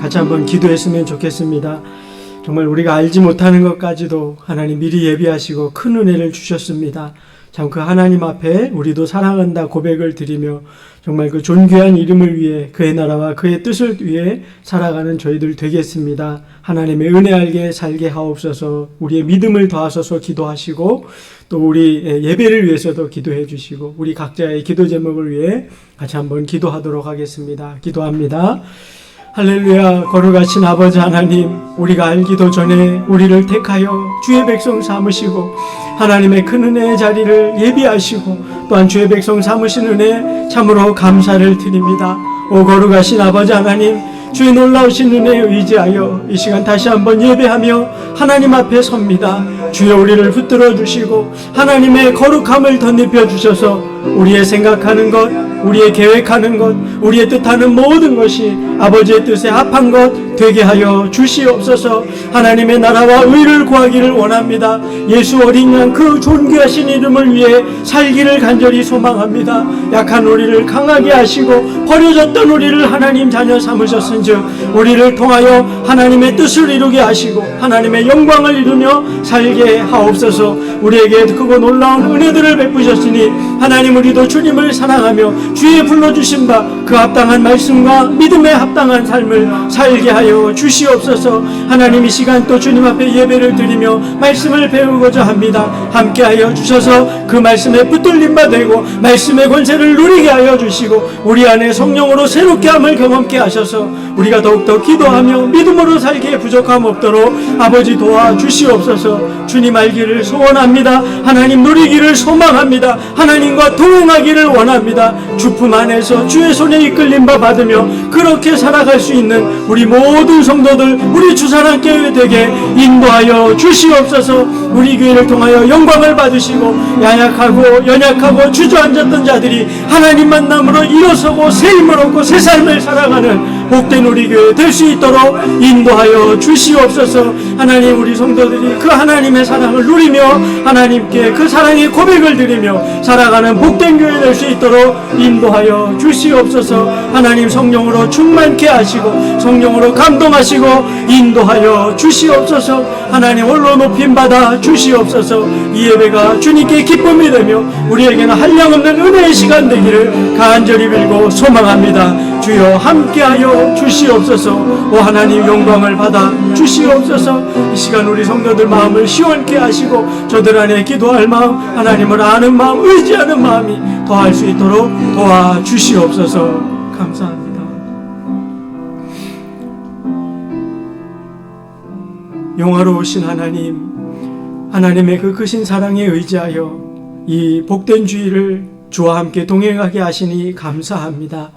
같이 한번 기도했으면 좋겠습니다. 정말 우리가 알지 못하는 것까지도 하나님 미리 예비하시고 큰 은혜를 주셨습니다. 참 그 하나님 앞에 우리도 사랑한다 고백을 드리며 정말 그 존귀한 이름을 위해 그의 나라와 그의 뜻을 위해 살아가는 저희들 되겠습니다. 하나님의 은혜 알게 살게 하옵소서. 우리의 믿음을 더하소서 기도하시고 또 우리 예배를 위해서도 기도해 주시고 우리 각자의 기도 제목을 위해 같이 한번 기도하도록 하겠습니다. 기도합니다. 할렐루야. 거룩하신 아버지 하나님, 우리가 알기도 전에 우리를 택하여 주의 백성 삼으시고 하나님의 큰 은혜의 자리를 예비하시고 또한 주의 백성 삼으신 은혜 참으로 감사를 드립니다. 오 거룩하신 아버지 하나님, 주의 놀라우신 은혜에 의지하여 이 시간 다시 한번 예배하며 하나님 앞에 섭니다. 주여 우리를 붙들어 주시고 하나님의 거룩함을 덧입혀 주셔서 우리의 생각하는 것, 우리의 계획하는 것, 우리의 뜻하는 모든 것이 아버지의 뜻에 합한 것 되게 하여 주시옵소서. 하나님의 나라와 의를 구하기를 원합니다. 예수 어린 양 그 존귀하신 이름을 위해 살기를 간절히 소망합니다. 약한 우리를 강하게 하시고 버려졌던 우리를 하나님 자녀 삼으셨은즉 우리를 통하여 하나님의 뜻을 이루게 하시고 하나님의 영광을 이루며 살게 하옵소서. 우리에게 크고 놀라운 은혜들을 베푸셨으니 하나님 우리도 주님을 사랑하며 주의 불러주신 바 그 합당한 말씀과 믿음에 합당한 삶을 살게 하여 주시옵소서. 하나님 이 시간 또 주님 앞에 예배를 드리며 말씀을 배우고자 합니다. 함께하여 주셔서 그 말씀에 붙들림 바 되고 말씀의 권세를 누리게 하여 주시고 우리 안에 성령으로 새롭게 함을 경험케 하셔서 우리가 더욱더 기도하며 믿음으로 살기에 부족함 없도록 아버지 도와 주시옵소서. 주님 알기를 소원합니다. 하나님 누리기를 소망합니다. 하나님과 동행하기를 원합니다. 주품 안에서 주의 손에 이끌림 바 받으며 그렇게 살아갈 수 있는 우리 모든 성도들, 우리 주사랑교회 되게 인도하여 주시옵소서. 우리 교회를 통하여 영광을 받으시고 야약하고 연약하고 주저앉았던 자들이 하나님 만남으로 일어서고 새 힘을 얻고 새 삶을 살아가는 복된 우리 교회 될 수 있도록 인도하여 주시옵소서. 하나님 우리 성도들이 그 하나님의 사랑을 누리며 하나님께 그 사랑의 고백을 드리며 살아가는 복된 교회 될 수 있도록 인도하여 주시옵소서. 하나님 성령으로 충만케 하시고 성령으로 감동하시고 인도하여 주시옵소서. 하나님 홀로 높임 받아 주시옵소서. 이 예배가 주님께 기쁨이 되며 우리에게는 한량없는 은혜의 시간 되기를 간절히 빌고 소망합니다. 주여 함께하여 주시옵소서. 오 하나님 영광을 받아 주시옵소서. 이 시간 우리 성도들 마음을 시원케 하시고 저들 안에 기도할 마음, 하나님을 아는 마음, 의지하는 마음이 더할 수 있도록 도와주시옵소서. 감사합니다. 영화로우신 하나님, 하나님의 그 크신 사랑에 의지하여 이 복된 주일을 주와 함께 동행하게 하시니 감사합니다.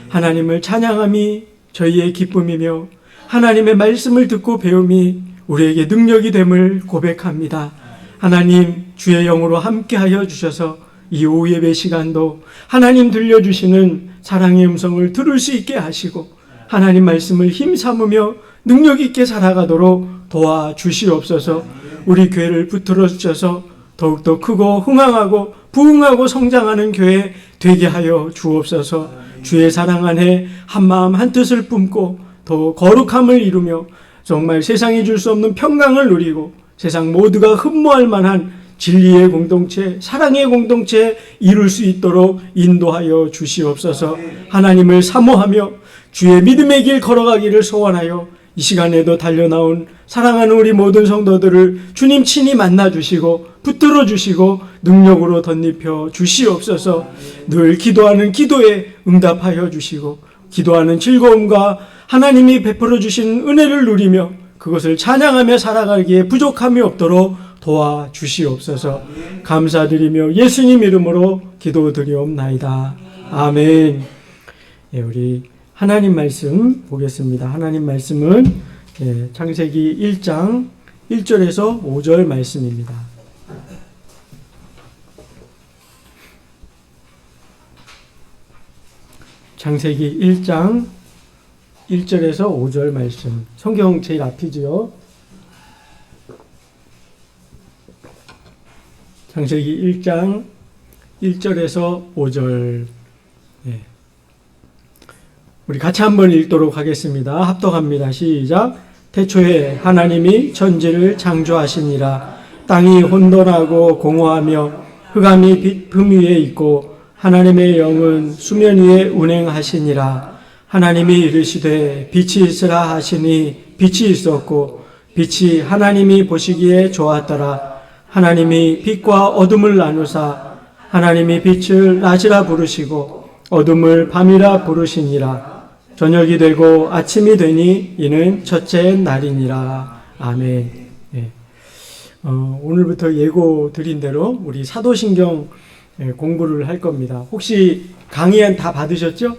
하나님을 찬양함이 저희의 기쁨이며 하나님의 말씀을 듣고 배움이 우리에게 능력이 됨을 고백합니다. 하나님 주의 영으로 함께하여 주셔서 이 오후 예배 시간도 하나님 들려주시는 사랑의 음성을 들을 수 있게 하시고 하나님 말씀을 힘삼으며 능력 있게 살아가도록 도와주시옵소서. 우리 교회를 붙들어 주셔서 더욱더 크고 흥황하고 부흥하고 성장하는 교회 되게 하여 주옵소서. 주의 사랑 안에 한마음 한뜻을 뿜고 더 거룩함을 이루며 정말 세상이 줄 수 없는 평강을 누리고 세상 모두가 흠모할 만한 진리의 공동체, 사랑의 공동체 이룰 수 있도록 인도하여 주시옵소서. 하나님을 사모하며 주의 믿음의 길 걸어가기를 소원하여 이 시간에도 달려나온 사랑하는 우리 모든 성도들을 주님 친히 만나주시고 붙들어 주시고 능력으로 덧입혀 주시옵소서. 늘 기도하는 기도에 응답하여 주시고 기도하는 즐거움과 하나님이 베풀어 주신 은혜를 누리며 그것을 찬양하며 살아가기에 부족함이 없도록 도와주시옵소서. 감사드리며 예수님 이름으로 기도드리옵나이다. 아멘. 예, 우리 하나님 말씀 보겠습니다. 하나님 말씀은 창세기 1장 1절에서 5절 말씀입니다. 창세기 1장 1절에서 5절 말씀. 성경 제일 앞이지요. 창세기 1장 1절에서 5절. 우리 같이 한번 읽도록 하겠습니다. 합독합니다. 시작. 태초에 하나님이 천지를 창조하시니라. 땅이 혼돈하고 공허하며 흑암이 품 위에 있고 하나님의 영은 수면 위에 운행하시니라. 하나님이 이르시되 빛이 있으라 하시니 빛이 있었고 빛이 하나님이 보시기에 좋았더라. 하나님이 빛과 어둠을 나누사 하나님이 빛을 낮이라 부르시고 어둠을 밤이라 부르시니라. 저녁이 되고 아침이 되니 이는 첫째 날이니라. 아멘. 네. 오늘부터 예고 드린 대로 우리 사도신경 공부를 할 겁니다. 혹시 강의안 다 받으셨죠?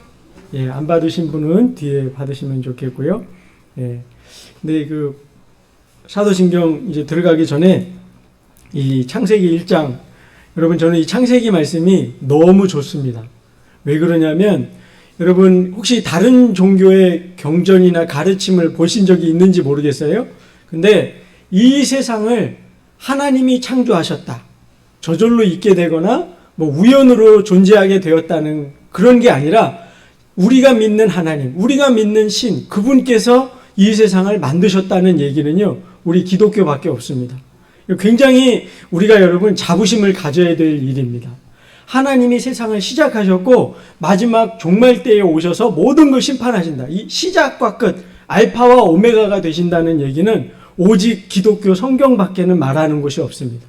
예, 안 받으신 분은 뒤에 받으시면 좋겠고요. 예. 근데 그 사도신경 이제 들어가기 전에 이 창세기 1장, 여러분 저는 이 창세기 말씀이 너무 좋습니다. 왜 그러냐면 여러분 혹시 다른 종교의 경전이나 가르침을 보신 적이 있는지 모르겠어요. 근데 이 세상을 하나님이 창조하셨다, 저절로 있게 되거나 뭐 우연으로 존재하게 되었다는 그런 게 아니라 우리가 믿는 하나님, 우리가 믿는 신, 그분께서 이 세상을 만드셨다는 얘기는요, 우리 기독교밖에 없습니다. 굉장히 우리가 여러분 자부심을 가져야 될 일입니다. 하나님이 세상을 시작하셨고 마지막 종말 때에 오셔서 모든 걸 심판하신다. 이 시작과 끝, 알파와 오메가가 되신다는 얘기는 오직 기독교 성경밖에는 말하는 것이 없습니다.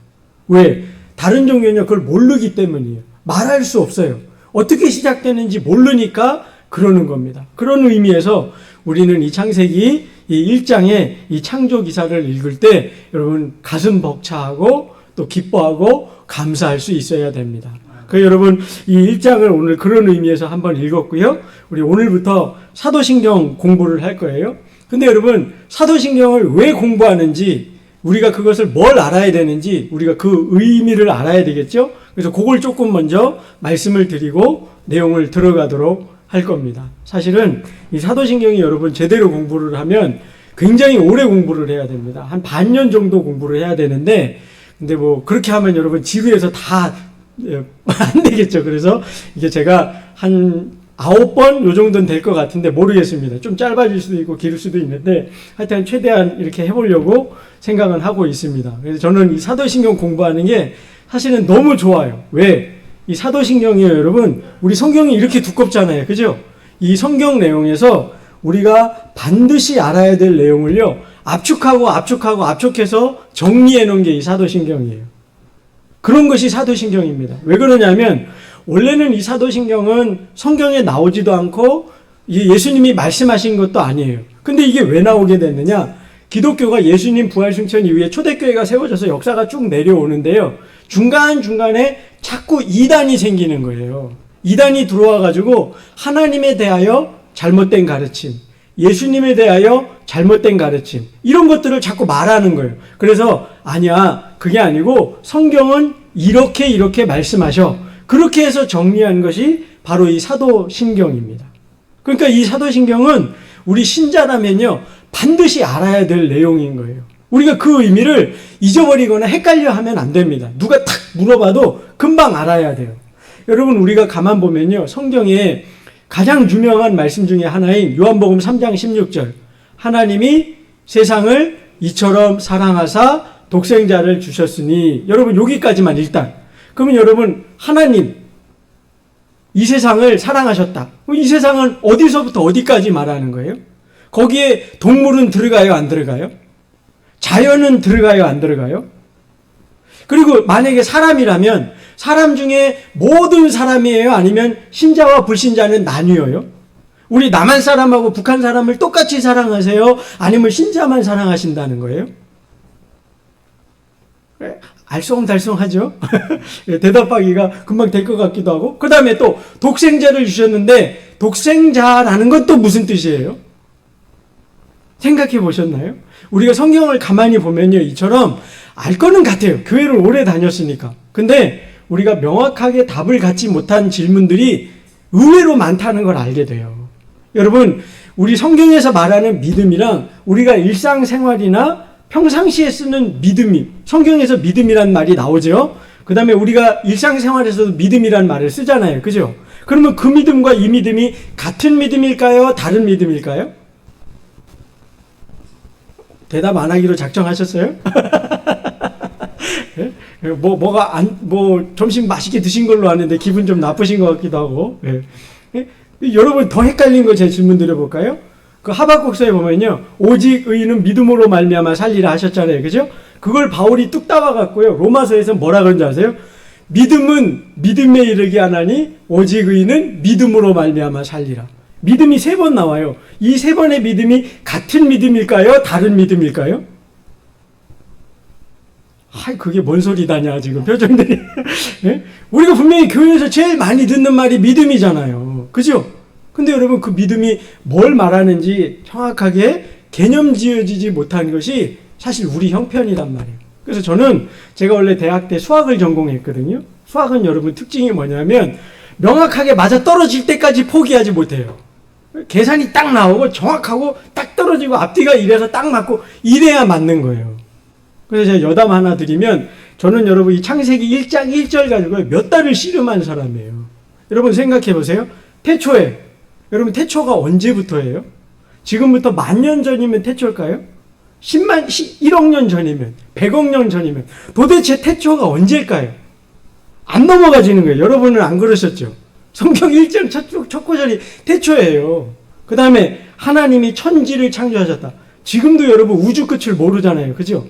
왜? 다른 종교는 그걸 모르기 때문이에요. 말할 수 없어요. 어떻게 시작되는지 모르니까 그러는 겁니다. 그런 의미에서 우리는 이 창세기 이 1장의 이 창조 기사를 읽을 때 여러분 가슴 벅차하고 또 기뻐하고 감사할 수 있어야 됩니다. 그 여러분 이 1장을 오늘 그런 의미에서 한번 읽었고요. 우리 오늘부터 사도신경 공부를 할 거예요. 근데 여러분 사도신경을 왜 공부하는지, 우리가 그것을 뭘 알아야 되는지 우리가 그 의미를 알아야 되겠죠. 그래서 그걸 조금 먼저 말씀을 드리고 내용을 들어가도록 할 겁니다. 사실은 이 사도신경이 여러분 제대로 공부를 하면 굉장히 오래 공부를 해야 됩니다. 한 반년 정도 공부를 해야 되는데, 근데 뭐 그렇게 하면 여러분 지루해서 다 안 되겠죠. 그래서 이게 제가 한 9번 요 정도는 될 것 같은데 모르겠습니다. 좀 짧아질 수도 있고 길 수도 있는데 하여튼 최대한 이렇게 해보려고 생각은 하고 있습니다. 그래서 저는 이 사도신경 공부하는 게 사실은 너무 좋아요. 왜? 이 사도신경이요, 여러분, 우리 성경이 이렇게 두껍잖아요. 그죠? 이 성경 내용에서 우리가 반드시 알아야 될 내용을요, 압축해서 정리해 놓은 게 이 사도신경이에요. 그런 것이 사도신경입니다. 왜 그러냐면, 원래는 이 사도신경은 성경에 나오지도 않고, 예수님이 말씀하신 것도 아니에요. 근데 이게 왜 나오게 됐느냐? 기독교가 예수님 부활 승천 이후에 초대교회가 세워져서 역사가 쭉 내려오는데요. 중간중간에 자꾸 이단이 생기는 거예요. 이단이 들어와가지고 하나님에 대하여 잘못된 가르침, 예수님에 대하여 잘못된 가르침, 이런 것들을 자꾸 말하는 거예요. 그래서 아니야, 그게 아니고 성경은 이렇게 말씀하셔. 그렇게 해서 정리한 것이 바로 이 사도신경입니다. 그러니까 이 사도신경은 우리 신자라면요, 반드시 알아야 될 내용인 거예요. 우리가 그 의미를 잊어버리거나 헷갈려 하면 안 됩니다. 누가 탁 물어봐도 금방 알아야 돼요. 여러분, 우리가 가만 보면요, 성경에 가장 유명한 말씀 중에 하나인 요한복음 3장 16절, 하나님이 세상을 이처럼 사랑하사 독생자를 주셨으니, 여러분 여기까지만 일단, 그러면 여러분 하나님 이 세상을 사랑하셨다. 이 세상은 어디서부터 어디까지 말하는 거예요? 거기에 동물은 들어가요, 안 들어가요? 자연은 들어가요, 안 들어가요? 그리고 만약에 사람이라면 사람 중에 모든 사람이에요? 아니면 신자와 불신자는 나뉘어요? 우리 남한 사람하고 북한 사람을 똑같이 사랑하세요? 아니면 신자만 사랑하신다는 거예요? 알쏭달쏭하죠? 대답하기가 금방 될 것 같기도 하고, 그 다음에 또 독생자를 주셨는데 독생자라는 건 또 무슨 뜻이에요? 생각해 보셨나요? 우리가 성경을 가만히 보면요, 이처럼 알 거는 같아요. 교회를 오래 다녔으니까. 근데 우리가 명확하게 답을 갖지 못한 질문들이 의외로 많다는 걸 알게 돼요. 여러분, 우리 성경에서 말하는 믿음이랑 우리가 일상생활이나 평상시에 쓰는 믿음이, 성경에서 믿음이란 말이 나오죠. 그 다음에 우리가 일상생활에서도 믿음이란 말을 쓰잖아요. 그죠? 그러면 그 믿음과 이 믿음이 같은 믿음일까요? 다른 믿음일까요? 대답 안 하기로 작정하셨어요? 예? 점심 맛있게 드신 걸로 아는데 기분 좀 나쁘신 것 같기도 하고. 예. 예? 여러분 더 헷갈린 거 제 질문 드려볼까요? 그 하박국서에 보면요, 오직 의인은 믿음으로 말미암아 살리라 하셨잖아요, 그죠? 그걸 바울이 뚝 따와갖고요, 로마서에서 뭐라 그런지 아세요? 믿음은 믿음에 이르게 하나니 오직 의인은 믿음으로 말미암아 살리라. 믿음이 3번 나와요. 이 3번의 믿음이 같은 믿음일까요? 다른 믿음일까요? 그게 뭔 소리다냐 지금 표정들이. 예? 우리가 분명히 교회에서 제일 많이 듣는 말이 믿음이잖아요, 그죠? 근데 여러분 그 믿음이 뭘 말하는지 정확하게 개념 지어지지 못한 것이 사실 우리 형편이란 말이에요. 그래서 저는 제가 원래 대학 때 수학을 전공했거든요. 수학은 여러분 특징이 뭐냐면 명확하게 맞아 떨어질 때까지 포기하지 못해요. 계산이 딱 나오고 정확하고 딱 떨어지고 앞뒤가 이래서 딱 맞고 이래야 맞는 거예요. 그래서 제가 여담 하나 드리면, 저는 여러분 이 창세기 1장 1절 가지고 몇 달을 씨름한 사람이에요. 여러분 생각해 보세요. 태초에, 여러분 태초가 언제부터예요? 지금부터 10,000년 전이면 태초일까요? 1억 년 전이면, 100억 년 전이면 도대체 태초가 언제일까요? 안 넘어가지는 거예요. 여러분은 안 그러셨죠? 성경 1장 첫 구절이 태초예요. 그 다음에 하나님이 천지를 창조하셨다. 지금도 여러분 우주 끝을 모르잖아요, 그죠?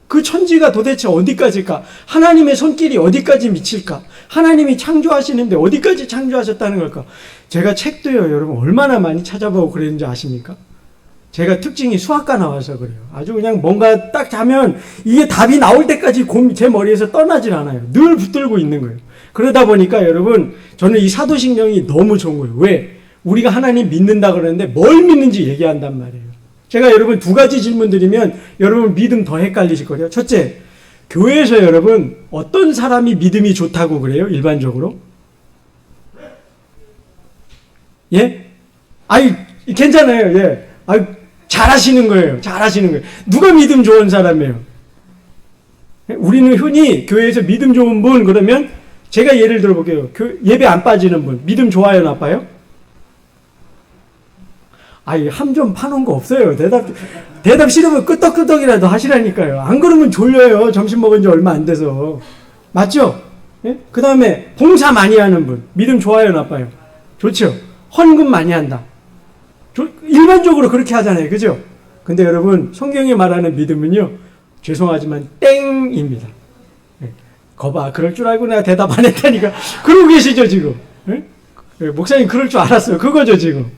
그 천지가 도대체 어디까지일까? 하나님의 손길이 어디까지 미칠까? 하나님이 창조하시는데 어디까지 창조하셨다는 걸까? 제가 책도요, 여러분 얼마나 많이 찾아보고 그랬는지 아십니까? 제가 특징이 수학과 나와서 그래요. 아주 그냥 뭔가 딱 자면 이게 답이 나올 때까지 제 머리에서 떠나질 않아요. 늘 붙들고 있는 거예요. 그러다 보니까 여러분, 저는 이 사도신경이 너무 좋은 거예요. 왜? 우리가 하나님 믿는다 그러는데 뭘 믿는지 얘기한단 말이에요. 제가 여러분 2가지 질문 드리면 여러분 믿음 더 헷갈리실 거예요. 첫째, 교회에서 여러분 어떤 사람이 믿음이 좋다고 그래요? 일반적으로? 예? 괜찮아요. 예. 잘하시는 거예요. 잘하시는 거예요. 누가 믿음 좋은 사람이에요? 우리는 흔히 교회에서 믿음 좋은 분 그러면 제가 예를 들어볼게요. 예배 안 빠지는 분, 믿음 좋아요, 나빠요? 함 좀 파놓은 거 없어요. 대답 싫으면 끄떡끄떡이라도 하시라니까요. 안 그러면 졸려요. 점심 먹은 지 얼마 안 돼서. 맞죠? 예? 그 다음에 봉사 많이 하는 분, 믿음 좋아요, 나빠요? 좋죠. 헌금 많이 한다. 일반적으로 그렇게 하잖아요, 그죠? 근데 여러분 성경이 말하는 믿음은요, 죄송하지만 땡입니다. 예. 거봐, 그럴 줄 알고 내가 대답 안 했다니까. 그러고 계시죠 지금? 예? 목사님 그럴 줄 알았어요. 그거죠 지금.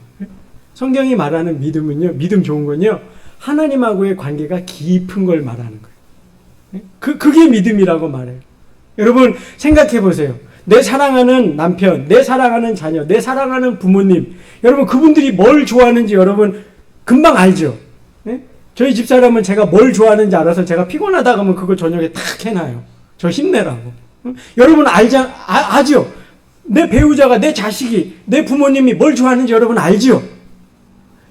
성경이 말하는 믿음은요, 믿음 좋은 건요, 하나님하고의 관계가 깊은 걸 말하는 거예요. 그게 믿음이라고 말해요. 여러분 생각해 보세요. 내 사랑하는 남편, 내 사랑하는 자녀, 내 사랑하는 부모님, 여러분 그분들이 뭘 좋아하는지 여러분 금방 알죠? 네? 저희 집사람은 제가 뭘 좋아하는지 알아서 제가 피곤하다 그러면 그걸 저녁에 탁 해놔요. 저 힘내라고. 여러분 아죠? 내 배우자가, 내 자식이, 내 부모님이 뭘 좋아하는지 여러분 알죠?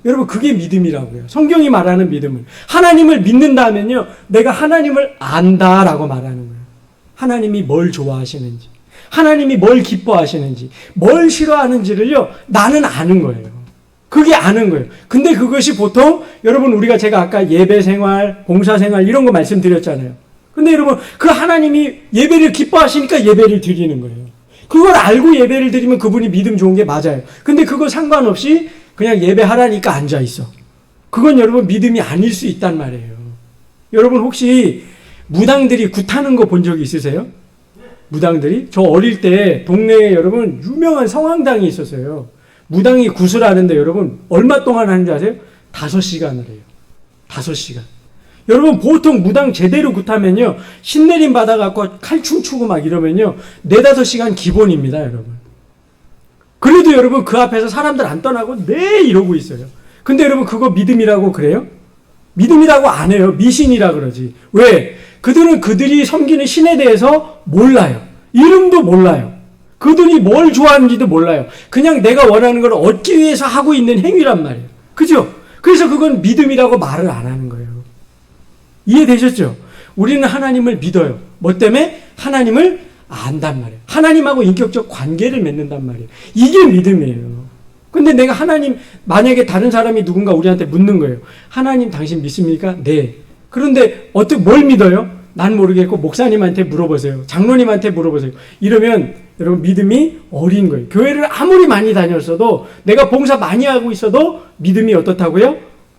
여러분 그게 믿음이라고요. 성경이 말하는 믿음은 하나님을 믿는다면요, 내가 하나님을 안다라고 말하는 거예요. 하나님이 뭘 좋아하시는지, 하나님이 뭘 기뻐하시는지, 뭘 싫어하는지를요, 나는 아는 거예요. 그게 아는 거예요. 근데 그것이 보통 여러분 제가 아까 예배 생활, 봉사 생활 이런 거 말씀드렸잖아요. 근데 여러분 그 하나님이 예배를 기뻐하시니까 예배를 드리는 거예요. 그걸 알고 예배를 드리면 그분이 믿음 좋은 게 맞아요. 근데 그거 상관없이 그냥 예배하라니까 앉아있어. 그건 여러분 믿음이 아닐 수 있단 말이에요. 여러분 혹시 무당들이 굿하는 거 본 적이 있으세요? 무당들이? 저 어릴 때 동네에 여러분 유명한 성황당이 있었어요. 무당이 굿을 하는데 여러분 얼마 동안 하는지 아세요? 5시간을 해요. 5시간. 여러분 보통 무당 제대로 굿하면요, 신내림 받아갖고 칼춤 추고 막 이러면요 4-5시간 기본입니다, 여러분. 그래도 여러분 그 앞에서 사람들 안 떠나고 네 이러고 있어요. 근데 여러분 그거 믿음이라고 그래요? 믿음이라고 안 해요. 미신이라 그러지. 왜? 그들은 그들이 섬기는 신에 대해서 몰라요. 이름도 몰라요. 그들이 뭘 좋아하는지도 몰라요. 그냥 내가 원하는 걸 얻기 위해서 하고 있는 행위란 말이에요. 그죠? 그래서 그건 믿음이라고 말을 안 하는 거예요. 이해되셨죠? 우리는 하나님을 믿어요. 뭐 때문에? 하나님을 안단 말이에요. 하나님하고 인격적 관계를 맺는단 말이에요. 이게 믿음이에요. 근데 내가 하나님, 만약에 다른 사람이 누군가 우리한테 묻는 거예요. 하나님 당신 믿습니까? 네. 그런데 어떻게 뭘 믿어요? 난 모르겠고 목사님한테 물어보세요. 장로님한테 물어보세요. 이러면 여러분 믿음이 어린 거예요. 교회를 아무리 많이 다녔어도 내가 봉사 많이 하고 있어도 믿음이 어떻다고요?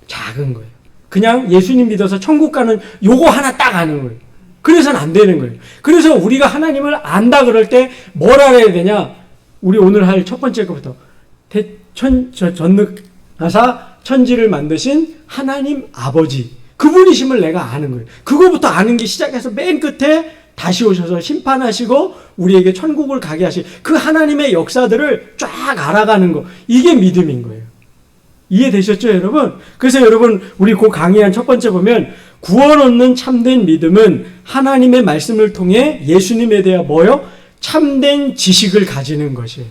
작은 거예요. 그냥 예수님 믿어서 천국 가는 요거 하나 딱 아는 거예요. 그래서는 안 되는 거예요. 그래서 우리가 하나님을 안다 그럴 때 뭘 알아야 되냐? 우리 오늘 할 첫 번째 것부터 전능하사 천지를 만드신 하나님 아버지, 그분이심을 내가 아는 거예요. 그거부터 아는 게 시작해서 맨 끝에 다시 오셔서 심판하시고 우리에게 천국을 가게 하실 그 하나님의 역사들을 쫙 알아가는 거, 이게 믿음인 거예요. 이해되셨죠, 여러분? 그래서 여러분, 우리 그 강의한 첫 번째 보면 구원 얻는 참된 믿음은 하나님의 말씀을 통해 예수님에 대해 뭐요? 참된 지식을 가지는 것이에요.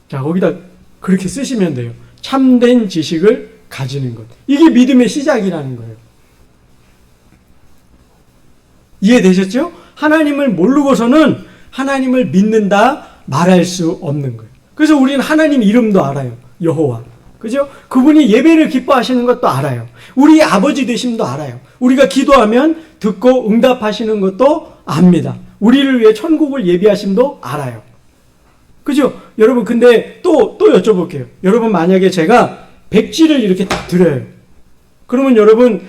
자, 거기다 그렇게 쓰시면 돼요. 참된 지식을 가지는 것. 이게 믿음의 시작이라는 거예요. 이해되셨죠? 하나님을 모르고서는 하나님을 믿는다 말할 수 없는 거예요. 그래서 우리는 하나님 이름도 알아요. 여호와. 그죠? 그분이 예배를 기뻐하시는 것도 알아요. 우리 아버지 되심도 알아요. 우리가 기도하면 듣고 응답하시는 것도 압니다. 우리를 위해 천국을 예비하심도 알아요. 그죠? 여러분, 근데 또 여쭤볼게요. 여러분, 만약에 제가 백지를 이렇게 딱 드려요. 그러면 여러분,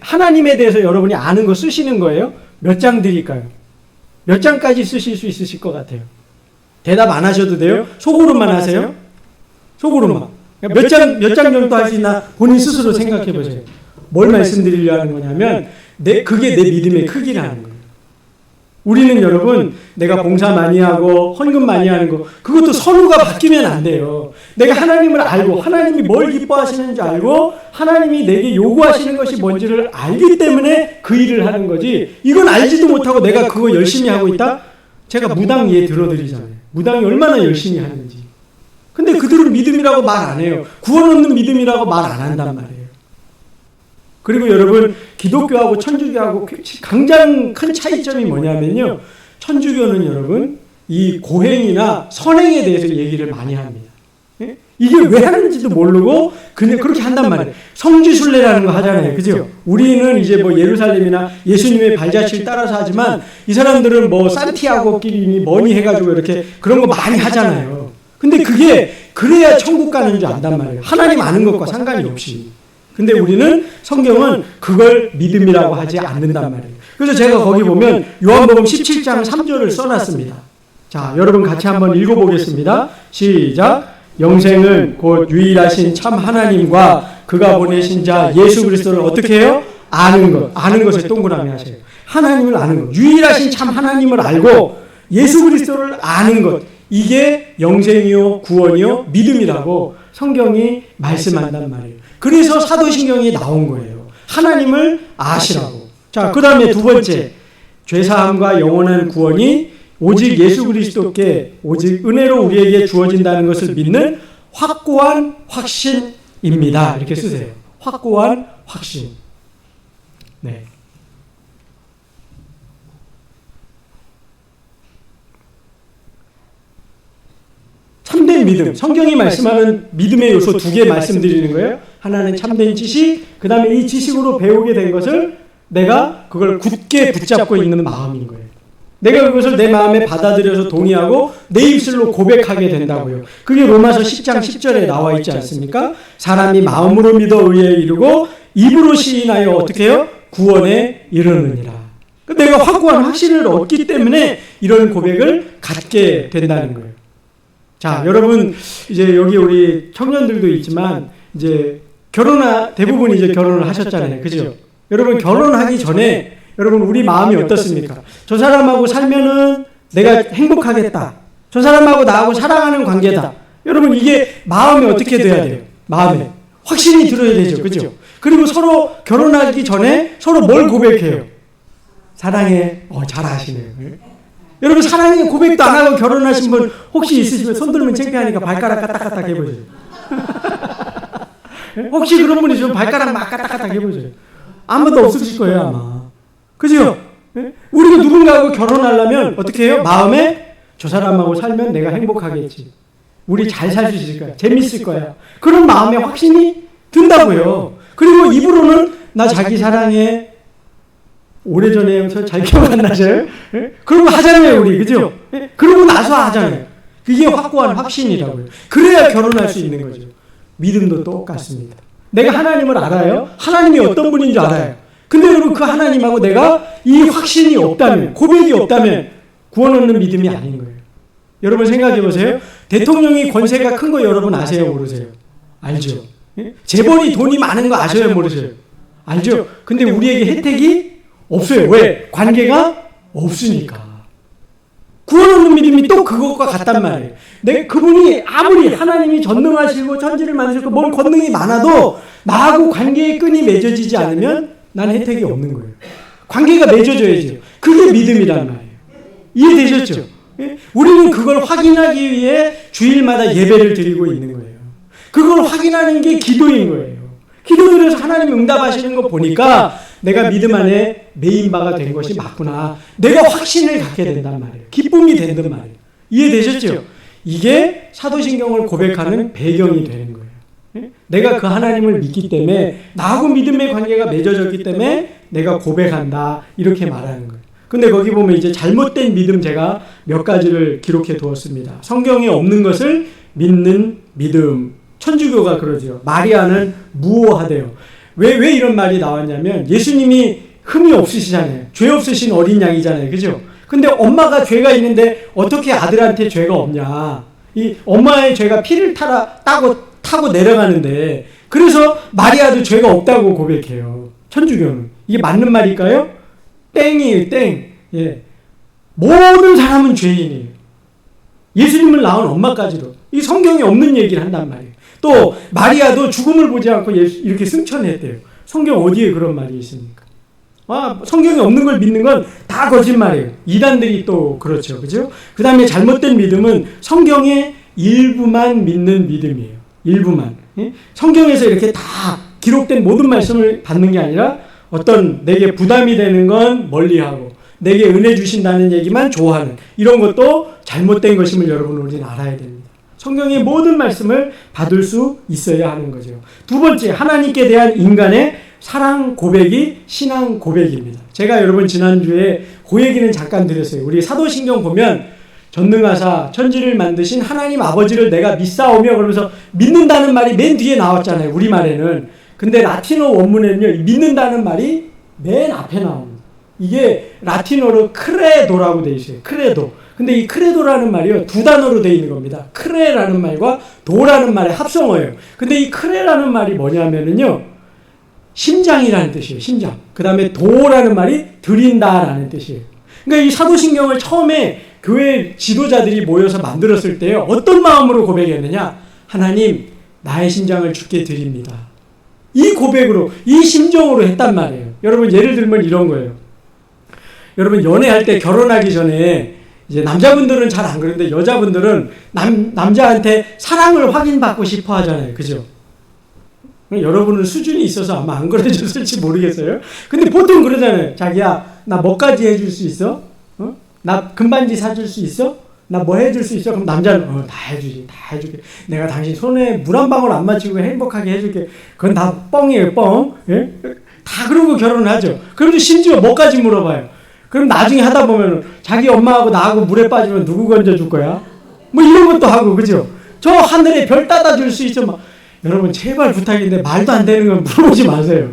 하나님에 대해서 여러분이 아는 거 쓰시는 거예요? 몇 장 드릴까요? 몇 장까지 쓰실 수 있으실 것 같아요? 대답 안 하셔도 돼요? 속으로만 하세요? 속으로만. 몇 장 정도 할 수 있나 본인 스스로 생각해 보세요. 뭘 말씀드리려 하는 거냐면, 그게 내 믿음의 크기라는 거예요. 우리는 여러분, 내가 봉사 많이 하고 헌금 많이 하는 거, 그것도 선우가 바뀌면 안 돼요. 내가 하나님을 알고 하나님이 뭘 기뻐하시는지 알고 하나님이 내게 요구하시는 것이 뭔지를 알기 때문에 그 일을 하는 거지, 이건 알지도 못하고 내가 그거 열심히 하고 있다? 제가 무당 예 들어드리잖아요. 무당이 얼마나 열심히 하는지. 근데 그들은 믿음이라고 말 안 해요. 구원 얻는 믿음이라고 말 안 한단 말이에요. 그리고 여러분, 기독교하고 천주교하고 가장 큰 차이점이 뭐냐면요, 천주교는 여러분 이 고행이나 선행에 대해서 얘기를 많이 합니다. 예? 이게 왜 하는지도 모르고 그냥 그렇게 한단 말이에요. 성지순례라는 거 하잖아요. 그죠? 우리는 이제 뭐 예루살렘이나 예수님의 발자취를 따라서 하지만 이 사람들은 뭐 산티아고 길이니 뭐니 해가지고 이렇게 그런 거 많이 하잖아요. 근데 그게 그래야 천국 가는 줄 안단 말이에요. 하나님 아는 것과 상관이 없이. 근데 우리는 성경은 그걸 믿음이라고 하지 않는단 말이에요. 그래서 제가 거기 보면 요한복음 17장 3절을 써놨습니다. 자, 여러분 같이 한번 읽어보겠습니다. 시작. 영생은 곧 유일하신 참 하나님과 그가 보내신 자 예수 그리스도를 어떻게 해요? 아는 것. 아는 것에 동그라미 하세요. 하나님을 아는 것. 유일하신 참 하나님을 알고 예수 그리스도를 아는 것. 이게 영생이요, 구원이요, 믿음이라고 성경이 말씀한단 말이에요. 그래서 사도신경이 나온 거예요. 하나님을 아시라고. 자, 그 다음에 두 번째. 죄사함과 영원한 구원이 오직 예수 그리스도께 오직 은혜로 우리에게 주어진다는 것을 믿는 확고한 확신입니다. 이렇게 쓰세요. 확고한 확신. 네. 참된 믿음. 성경이 말씀하는 믿음의 요소 두 개 말씀드리는 거예요. 하나는 참된 지식, 그 다음에 이 지식으로 배우게 된 것을 내가 그걸 굳게 붙잡고 있는 마음인 거예요. 내가 그것을 내 마음에 받아들여서 동의하고 내 입술로 고백하게 된다고요. 그게 로마서 10장 10절에 나와 있지 않습니까? 사람이 마음으로 믿어 의에 이르고 입으로 시인하여 어떻게 해요? 구원에 이르느니라. 내가 확고한 확신을 얻기 때문에 이런 고백을 갖게 된다는 거예요. 자, 여러분, 이제 여기 우리 청년들도 있지만, 이제 대부분 이제 결혼을 하셨잖아요. 그죠? 여러분, 결혼하기 전에, 여러분, 우리 마음이 어떻습니까? 저 사람하고 살면은 내가 행복하겠다. 저 사람하고 나하고 사랑하는 관계다. 여러분, 이게 마음이 어떻게 돼야 돼요? 마음에. 확신이 들어야 되죠. 그죠? 그리고 서로 결혼하기 전에 서로 뭘 고백해요? 사랑해. 잘 아시네요. 여러분, 사랑해 고백도 안 하고 결혼하신 분 혹시 있으시면 손 들면 창피하니까 발가락 까딱까딱 해보세요. 혹시 그런 분이 좀 발가락 막 까딱까딱 해보세요. 아무도 없으실 거예요, 아마. 그죠? 우리가 누군가하고 결혼하려면 어떻게 해요? 마음에 저 사람하고 살면 내가 행복하겠지. 우리 잘 살 수 있을 거야. 재밌을 거야. 그런 마음에 확신이 든다고요. 그리고 입으로는 나 자기 사랑해. 오래전에부터 잘 기억 안 나셔요? 그러고 하잖아요, 우리. 그죠? 그러고 나서 하잖아요. 그게 확고한 확신이라고요. 그래야 결혼할 수 있는 거죠. 믿음도 똑같습니다. 내가 하나님을 알아요? 하나님이 어떤 분인 줄 알아요. 근데 여러분 그 하나님하고 내가 이 확신이 없다면, 고백이 없다면 구원 얻는 믿음이 아닌 거예요. 여러분 생각해 보세요. 대통령이 권세가 큰 거 여러분 아세요? 모르세요? 알죠? 재벌이 돈이 많은 거 아셔요? 모르세요? 알죠? 근데 우리에게 혜택이 없어요. 왜? 관계가 없으니까. 구원 얻는 믿음이 또 그것과 같단 말이에요. 그분이 아무리 하나님이 전능하시고 천지를 만드시고 뭔 권능이 많아도 나하고 관계의 끈이 맺어지지 않으면 난 혜택이 없는 거예요. 관계가 맺어져야죠. 그게 믿음이란 말이에요. 이해되셨죠? 우리는 그걸 확인하기 위해 주일마다 예배를 드리고 있는 거예요. 그걸 확인하는 게 기도인 거예요. 기도드려서 하나님이 응답하시는 거 보니까 내가 믿음 안에 메인 바가 된 것이 맞구나. 내가 확신을 갖게 된단 말이에요. 기쁨이 된단 말이에요. 이해되셨죠? 이게 사도신경을 고백하는 배경이 되는 거예요. 내가 그 하나님을 믿기 때문에 나하고 믿음의 관계가 맺어졌기 때문에 내가 고백한다. 이렇게 말하는 거예요. 근데 거기 보면 이제 잘못된 믿음 제가 몇 가지를 기록해 두었습니다. 성경에 없는 것을 믿는 믿음. 천주교가 그러죠. 마리아는 무오하대요. 왜 이런 말이 나왔냐면 예수님이 흠이 없으시잖아요. 죄 없으신 어린 양이잖아요. 그죠? 근데 엄마가 죄가 있는데 어떻게 아들한테 죄가 없냐. 이 엄마의 죄가 피를 타고 내려가는데 그래서 마리아도 죄가 없다고 고백해요. 천주교는. 이게 맞는 말일까요? 땡이에요. 땡. 예. 모든 사람은 죄인이에요. 예수님을 낳은 엄마까지도. 이 성경에 없는 얘기를 한단 말이에요. 또 마리아도 죽음을 보지 않고 이렇게 승천했대요. 성경 어디에 그런 말이 있습니까? 성경에 없는 걸 믿는 건 다 거짓말이에요. 이단들이 또 그렇죠. 그죠? 그 다음에 잘못된 믿음은 성경의 일부만 믿는 믿음이에요. 일부만. 성경에서 이렇게 다 기록된 모든 말씀을 받는 게 아니라 어떤 내게 부담이 되는 건 멀리하고 내게 은혜 주신다는 얘기만 좋아하는 이런 것도 잘못된 것임을 여러분 우리는 알아야 됩니다. 성경의 모든 말씀을 받을 수 있어야 하는 거죠. 두 번째, 하나님께 대한 인간의 사랑 고백이 신앙 고백입니다. 제가 여러분 지난주에 그 얘기는 잠깐 드렸어요. 우리 사도신경 보면 전능하사 천지를 만드신 하나님 아버지를 내가 믿사오며 그러면서 믿는다는 말이 맨 뒤에 나왔잖아요. 우리말에는. 근데 라틴어 원문에는요. 믿는다는 말이 맨 앞에 나옵니다. 이게 라틴어로 크레도라고 되어 있어요. 크레도. 근데 이 크레도라는 말이요. 두 단어로 되어 있는 겁니다. 크레라는 말과 도라는 말의 합성어예요. 근데 이 크레라는 말이 뭐냐면은요. 심장이라는 뜻이에요. 심장. 그 다음에 도라는 말이 드린다라는 뜻이에요. 그러니까 이 사도신경을 처음에 교회 지도자들이 모여서 만들었을 때요. 어떤 마음으로 고백했느냐. 하나님 나의 심장을 주께 드립니다. 이 고백으로 이 심정으로 했단 말이에요. 여러분 예를 들면 이런 거예요. 여러분 연애할 때 결혼하기 전에 이제 남자분들은 잘 안 그러는데 여자분들은 남자한테 사랑을 확인받고 싶어 하잖아요. 그죠? 여러분은 수준이 있어서 아마 안 그러셨을지 모르겠어요. 근데 보통 그러잖아요. 자기야 나 뭐까지 해줄 수 있어? 나 금반지 사줄 수 있어? 나 뭐 해줄 수 있어? 그럼 남자는 다 해주지. 다 해줄게. 내가 당신 손에 물 한 방울 안 맞추고 행복하게 해줄게. 그건 다 뻥이에요. 뻥. 예? 다 그러고 결혼을 하죠. 그래도 심지어 뭐까지 물어봐요. 그럼 나중에 하다 보면 자기 엄마하고 나하고 물에 빠지면 누구 건져줄 거야? 뭐 이런 것도 하고 그죠? 저 하늘에 별 따다 줄 수 있어. 막. 여러분 제발 부탁인데 말도 안 되는 건 물어보지 마세요.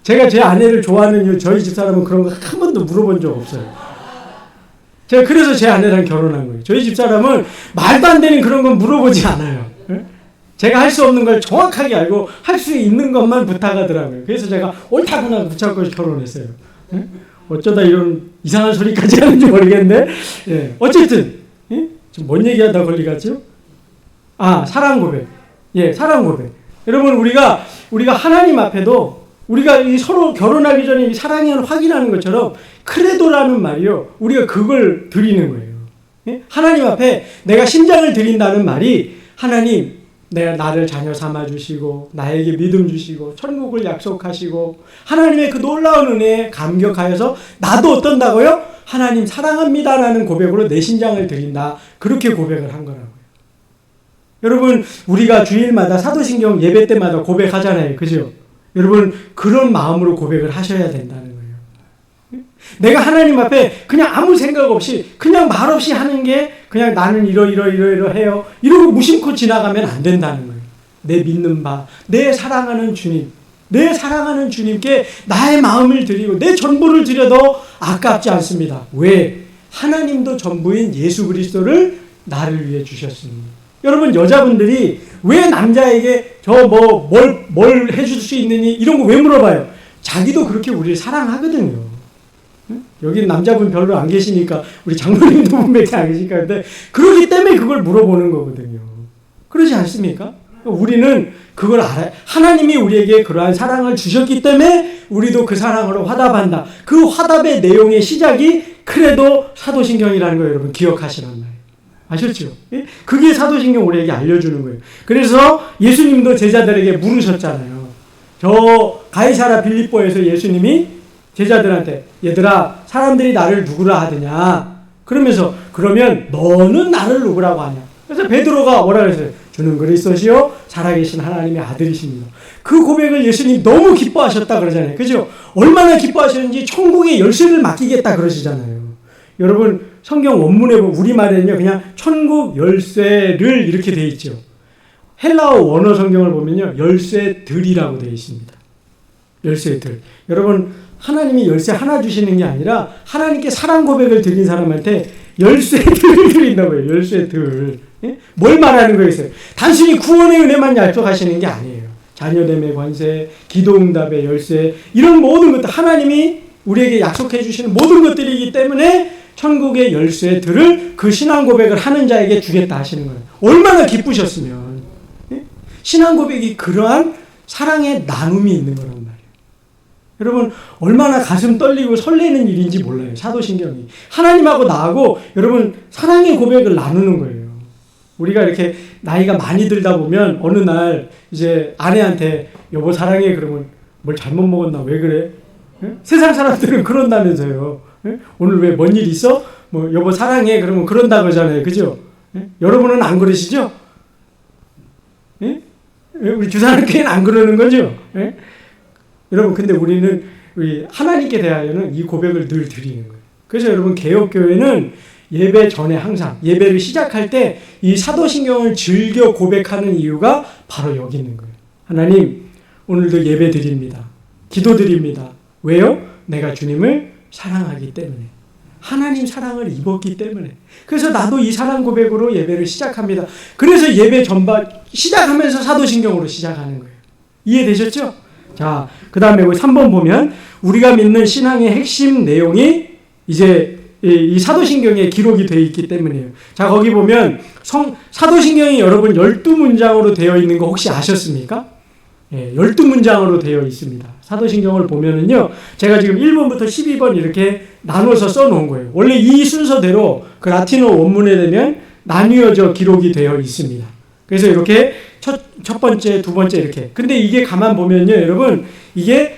제가 제 아내를 좋아하는 이유 저희 집사람은 그런 거 한 번도 물어본 적 없어요. 제가 그래서 제 아내랑 결혼한 거예요. 저희 집사람은 말도 안 되는 그런 건 물어보지 않아요. 제가 할 수 없는 걸 정확하게 알고 할 수 있는 것만 부탁하더라고요. 그래서 제가 옳다구나 붙잡고 결혼했어요. 어쩌다 이런 이상한 소리까지 하는지 모르겠는데 어쨌든 지금 뭔 얘기하다 걸리 갔죠? 사랑 고백. 사랑 고백. 여러분 우리가 하나님 앞에도 우리가 이 서로 결혼하기 전에 이 사랑을 확인하는 것처럼 크레도라는 말이요. 우리가 그걸 드리는 거예요. 하나님 앞에 내가 심장을 드린다는 말이 하나님 나를 자녀 삼아 주시고 나에게 믿음 주시고 천국을 약속하시고 하나님의 그 놀라운 은혜에 감격하여서 나도 어떤다고요? 하나님 사랑합니다라는 고백으로 내 신장을 드린다. 그렇게 고백을 한 거라고요. 여러분, 우리가 주일마다 사도신경 예배 때마다 고백하잖아요. 그죠? 여러분, 그런 마음으로 고백을 하셔야 된다는 거예요. 내가 하나님 앞에 그냥 아무 생각 없이 그냥 말 없이 하는 게 그냥 나는 이러 해요. 이러고 무심코 지나가면 안 된다는 거예요. 내 믿는 바, 내 사랑하는 주님, 내 사랑하는 주님께 나의 마음을 드리고 내 전부를 드려도 아깝지 않습니다. 왜? 하나님도 전부인 예수 그리스도를 나를 위해 주셨으니. 여러분, 여자분들이 왜 남자에게 뭘 해줄 수 있느니 이런 거 왜 물어봐요? 자기도 그렇게 우리를 사랑하거든요. 여기 남자분 별로 안 계시니까 우리 장로님도 분명히 안 계시니까 근데 그렇기 때문에 그걸 물어보는 거거든요. 그러지 않습니까? 우리는 그걸 알아요. 하나님이 우리에게 그러한 사랑을 주셨기 때문에 우리도 그 사랑으로 화답한다. 그 화답의 내용의 시작이 그래도 사도신경이라는 거 여러분 기억하시란 말이에요. 아셨죠? 그게 사도신경 우리에게 알려주는 거예요. 그래서 예수님도 제자들에게 물으셨잖아요. 저 가이사라 빌립보에서 예수님이 제자들한테 얘들아 사람들이 나를 누구라 하느냐 그러면서 그러면 너는 나를 누구라고 하냐. 그래서 베드로가 뭐라 그랬어요? 주는 그리스도시요 살아계신 하나님의 아들이십니다. 그 고백을 예수님 너무 기뻐하셨다 그러잖아요. 그죠? 얼마나 기뻐하셨는지 천국의 열쇠를 맡기겠다 그러시잖아요. 여러분 성경 원문에 보면 우리말에는요 그냥 천국 열쇠를 이렇게 되어 있죠. 헬라어 원어 성경을 보면요 열쇠들이라고 되어 있습니다. 열쇠들. 여러분 하나님이 열쇠 하나 주시는 게 아니라 하나님께 사랑 고백을 드린 사람한테 열쇠들을 드린다고요. 열쇠들. 예? 뭘 말하는 거였어요? 단순히 구원의 은혜만 약속하시는 게 아니에요. 자녀됨의 관세, 기도응답의 열쇠 이런 모든 것들 하나님이 우리에게 약속해 주시는 모든 것들이기 때문에 천국의 열쇠들을 그 신앙 고백을 하는 자에게 주겠다 하시는 거예요. 얼마나 기쁘셨으면. 예? 신앙 고백이 그러한 사랑의 나눔이 있는 거란 말이에요. 여러분 얼마나 가슴 떨리고 설레는 일인지 몰라요. 사도신경이. 하나님하고 나하고 여러분 사랑의 고백을 나누는 거예요. 우리가 이렇게 나이가 많이 들다 보면 어느 날 이제 아내한테 여보 사랑해 그러면 뭘 잘못 먹었나 왜 그래? 예? 세상 사람들은 그런다면서요. 예? 오늘 왜 뭔 일 있어? 뭐 여보 사랑해 그러면 그런다 그러잖아요. 그죠? 예? 여러분은 안 그러시죠? 예? 우리 주사님께는 안 그러는 거죠? 예? 여러분 근데 우리는 우리 하나님께 대하여는 이 고백을 늘 드리는 거예요. 그래서 여러분 개혁교회는 예배 전에 항상 예배를 시작할 때 이 사도신경을 즐겨 고백하는 이유가 바로 여기 있는 거예요. 하나님 오늘도 예배 드립니다. 기도 드립니다. 왜요? 내가 주님을 사랑하기 때문에. 하나님 사랑을 입었기 때문에. 그래서 나도 이 사랑 고백으로 예배를 시작합니다. 그래서 예배 전반 시작하면서 사도신경으로 시작하는 거예요. 이해되셨죠? 자, 그 다음에 3번 보면 우리가 믿는 신앙의 핵심 내용이 이제 이 사도신경에 기록이 되어 있기 때문이에요. 자, 거기 보면 사도신경이 여러분 12문장으로 되어 있는 거 혹시 아셨습니까? 예, 12문장으로 되어 있습니다. 사도신경을 보면은요, 제가 지금 1번부터 12번 이렇게 나눠서 써놓은 거예요. 원래 이 순서대로 그 라틴어 원문에 되면 나뉘어져 기록이 되어 있습니다. 그래서 이렇게 첫 번째, 두 번째 이렇게. 근데 이게 가만 보면요, 여러분, 이게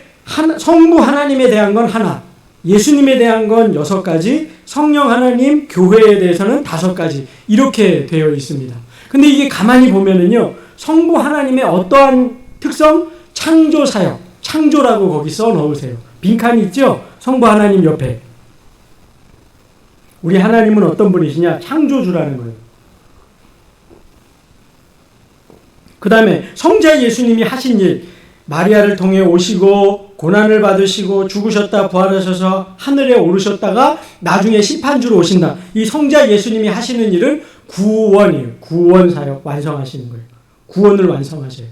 성부 하나님에 대한 건 하나, 예수님에 대한 건 6가지, 성령 하나님, 교회에 대해서는 5가지 이렇게 되어 있습니다. 근데 이게 가만히 보면은요, 성부 하나님의 어떠한 특성? 창조 사역, 창조라고 거기 써 넣으세요. 빈칸이 있죠? 성부 하나님 옆에. 우리 하나님은 어떤 분이시냐? 창조주라는 거예요. 그 다음에 성자 예수님이 하신 일, 마리아를 통해 오시고 고난을 받으시고 죽으셨다 부활하셔서 하늘에 오르셨다가 나중에 심판주로 오신다. 이 성자 예수님이 하시는 일은 구원이에요. 구원 사역 완성하시는 거예요. 구원을 완성하셔요.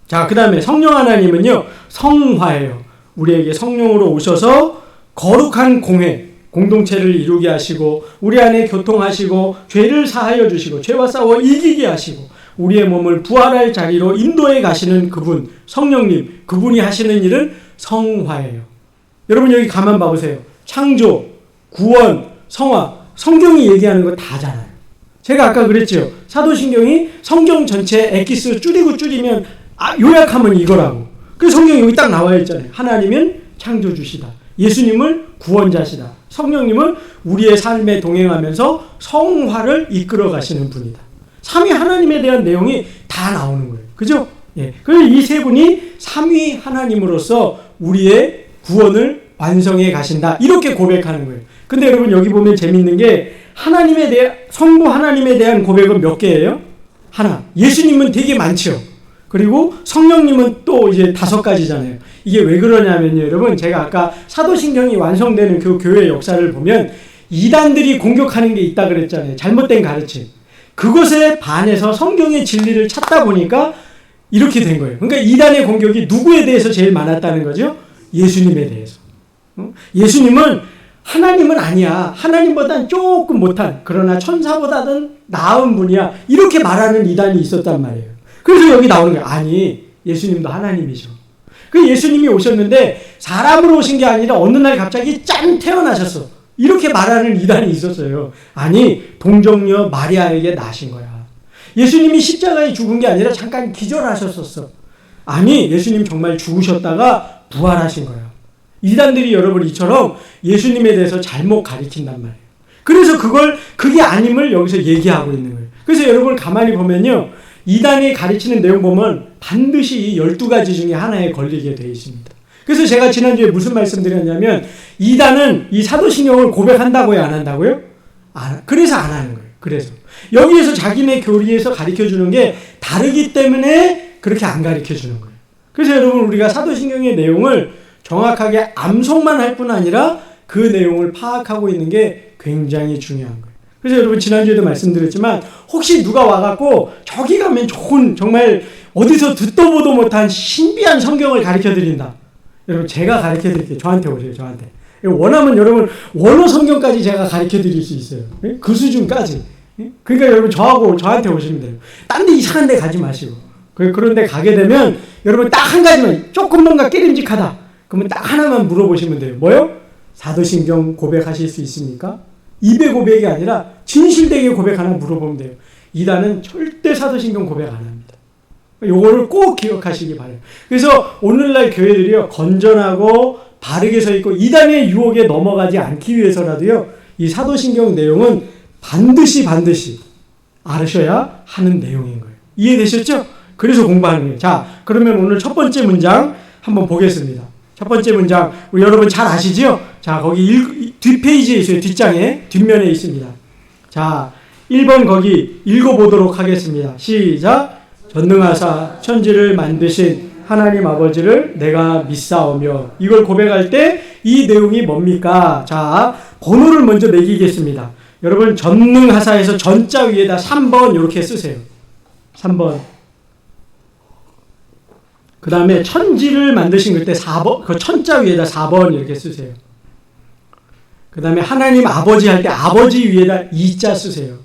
자, 그 다음에 성령 하나님은요, 성화예요. 우리에게 성령으로 오셔서 거룩한 공회, 공동체를 이루게 하시고 우리 안에 교통하시고 죄를 사하여 주시고 죄와 싸워 이기게 하시고 우리의 몸을 부활할 자리로 인도해 가시는 그분, 성령님, 그분이 하시는 일은 성화예요. 여러분 여기 가만 봐보세요. 창조, 구원, 성화, 성경이 얘기하는 거 다잖아요. 제가 아까 그랬죠. 사도신경이 성경 전체 엑기스 줄이면 요약하면 이거라고. 그래서 성경이 여기 딱 나와 있잖아요. 하나님은 창조주시다. 예수님은 구원자시다. 성령님은 우리의 삶에 동행하면서 성화를 이끌어 가시는 분이다. 삼위 하나님에 대한 내용이 다 나오는 거예요. 그죠? 예. 그래서 이 세 분이 삼위 하나님으로서 우리의 구원을 완성해 가신다. 이렇게 고백하는 거예요. 근데 여러분 여기 보면 재밌는 게 하나님에 대한 성부 하나님에 대한 고백은 몇 개예요? 하나. 예수님은 되게 많죠. 그리고 성령님은 또 이제 5가지잖아요. 이게 왜 그러냐면요, 여러분 제가 아까 사도신경이 완성되는 그 교회 역사를 보면 이단들이 공격하는 게 있다 그랬잖아요. 잘못된 가르침. 그것에 반해서 성경의 진리를 찾다 보니까 이렇게 된 거예요. 그러니까 이단의 공격이 누구에 대해서 제일 많았다는 거죠? 예수님에 대해서. 예수님은 하나님은 아니야. 하나님보다는 조금 못한, 그러나 천사보다는 나은 분이야. 이렇게 말하는 이단이 있었단 말이에요. 그래서 여기 나오는 거예요. 아니, 예수님도 하나님이죠. 그 예수님이 오셨는데 사람으로 오신 게 아니라 어느 날 갑자기 짠 태어나셨어. 이렇게 말하는 이단이 있었어요. 아니, 동정녀 마리아에게 나신 거야. 예수님이 십자가에 죽은 게 아니라 잠깐 기절하셨었어. 아니, 예수님 정말 죽으셨다가 부활하신 거야. 이단들이 여러분 이처럼 예수님에 대해서 잘못 가리킨단 말이에요. 그래서 그게 아님을 여기서 얘기하고 있는 거예요. 그래서 여러분 가만히 보면요. 이단이 가르치는 내용 보면 반드시 12가지 중에 하나에 걸리게 되어 있습니다. 그래서 제가 지난주에 무슨 말씀 드렸냐면 이단은 이 사도신경을 고백한다고요? 안 한다고요? 그래서 안 하는 거예요. 그래서 여기에서 자기네 교리에서 가르쳐주는 게 다르기 때문에 그렇게 안 가르쳐주는 거예요. 그래서 여러분 우리가 사도신경의 내용을 정확하게 암송만 할 뿐 아니라 그 내용을 파악하고 있는 게 굉장히 중요한 거예요. 그래서 여러분 지난주에도 말씀드렸지만 혹시 누가 와갖고 저기 가면 좋은 정말 어디서 듣도 보도 못한 신비한 성경을 가르쳐드린다. 여러분 제가 가르쳐드릴게요. 저한테 오세요. 저한테. 원하면 여러분 원어 성경까지 제가 가르쳐드릴 수 있어요. 그 수준까지. 그러니까 여러분 저한테 오시면 돼요. 딴 데 이상한 데 가지 마시고. 그런 데 가게 되면 여러분 딱 한 가지만 조금 뭔가 깨림직하다. 그러면 딱 하나만 물어보시면 돼요. 뭐요? 사도신경 고백하실 수 있습니까? 입의 고백이 아니라 진실되게 고백 하나 물어보면 돼요. 이단은 절대 사도신경 고백 안 합니다. 요거를 꼭 기억하시기 바라요. 그래서 오늘날 교회들이요 건전하고 바르게 서 있고 이단의 유혹에 넘어가지 않기 위해서라도요 이 사도신경 내용은 반드시 알으셔야 하는 내용인 거예요. 이해되셨죠? 그래서 공부하는 거예요. 자, 그러면 오늘 첫 번째 문장 한번 보겠습니다. 첫 번째 문장 우리 여러분 잘 아시죠? 자, 거기 뒷페이지에 있어요. 뒷장에 뒷면에 있습니다. 자, 1번 거기 읽어보도록 하겠습니다. 시작. 전능하사 천지를 만드신 하나님 아버지를 내가 믿사오며. 이걸 고백할 때 이 내용이 뭡니까? 자, 번호를 먼저 매기겠습니다. 여러분 전능하사에서 전자 위에다 3번 이렇게 쓰세요. 3번. 그 다음에 천지를 만드신 그때 4번, 그 천자 위에다 4번 이렇게 쓰세요. 그 다음에 하나님 아버지 할 때 아버지 위에다 2자 쓰세요.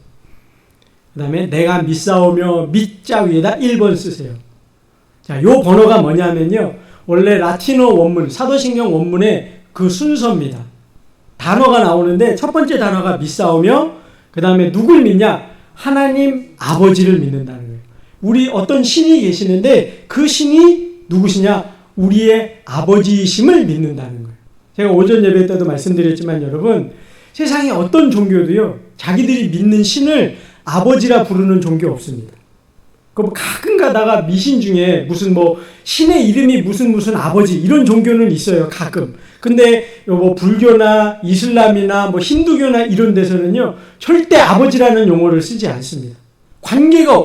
그 다음에 내가 믿사오며 믿자 위에다 1번 쓰세요. 자, 요 번호가 뭐냐면요. 원래 라틴어 원문, 사도신경 원문의 그 순서입니다. 단어가 나오는데 첫 번째 단어가 믿사오며 그 다음에 누굴 믿냐? 하나님 아버지를 믿는다는 거예요. 우리 어떤 신이 계시는데 그 신이 누구시냐? 우리의 아버지이심을 믿는다는 거예요. 제가 오전 예배 때도 말씀드렸지만 여러분 세상에 어떤 종교도요 자기들이 믿는 신을 아버지라 부르는 종교 없습니다. 그 가끔 가다가 미신 중에 무슨 뭐 신의 이름이 무슨 아버지 이런 종교는 있어요. 가끔. 근데 뭐 불교나 이슬람이나 뭐 힌두교나 이런 데서는요 절대 아버지라는 용어를 쓰지 않습니다.